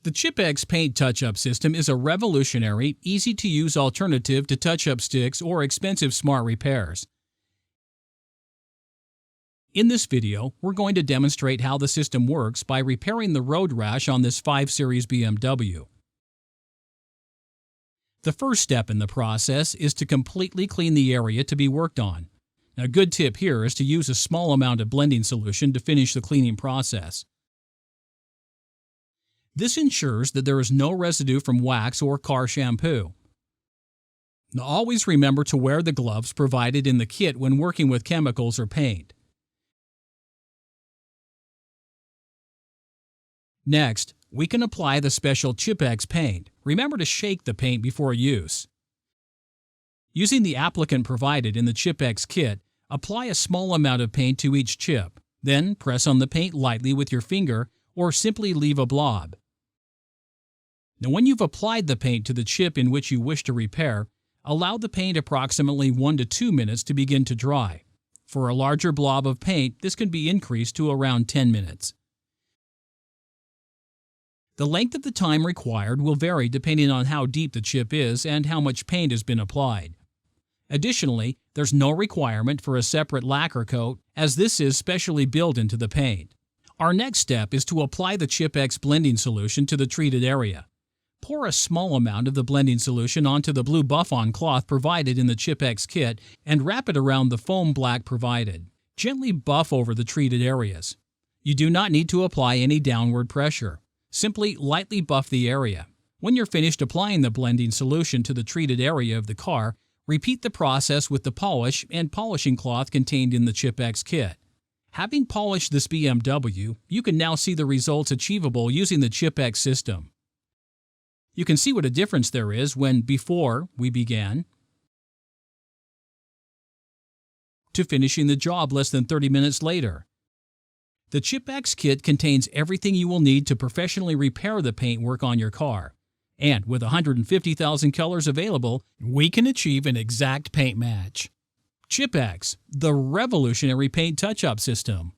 The Chipex paint touch-up system is a revolutionary, easy-to-use alternative to touch-up sticks or expensive smart repairs. In this video, we're going to demonstrate how the system works by repairing the road rash on this 5 Series BMW. The first step in the process is to completely clean the area to be worked on. Now, a good tip here is to use a small amount of blending solution to finish the cleaning process. This ensures that there is no residue from wax or car shampoo. Now, always remember to wear the gloves provided in the kit when working with chemicals or paint. Next, we can apply the special Chipex paint. Remember to shake the paint before use. Using the applicant provided in the Chipex kit, apply a small amount of paint to each chip. Then press on the paint lightly with your finger or simply leave a blob. Now, when you've applied the paint to the chip in which you wish to repair, allow the paint approximately 1 to 2 minutes to begin to dry. For a larger blob of paint, this can be increased to around 10 minutes. The length of the time required will vary depending on how deep the chip is and how much paint has been applied. Additionally, there's no requirement for a separate lacquer coat, as this is specially built into the paint. Our next step is to apply the Chipex blending solution to the treated area. Pour a small amount of the blending solution onto the blue buff-on cloth provided in the Chipex kit and wrap it around the foam black provided. Gently buff over the treated areas. You do not need to apply any downward pressure. Simply lightly buff the area. When you're finished applying the blending solution to the treated area of the car, repeat the process with the polish and polishing cloth contained in the Chipex kit. Having polished this BMW, you can now see the results achievable using the Chipex system. You can see what a difference there is when before we began to finishing the job less than 30 minutes later. The Chipex kit contains everything you will need to professionally repair the paintwork on your car. And with 150,000 colors available, we can achieve an exact paint match. Chipex, the revolutionary paint touch-up system.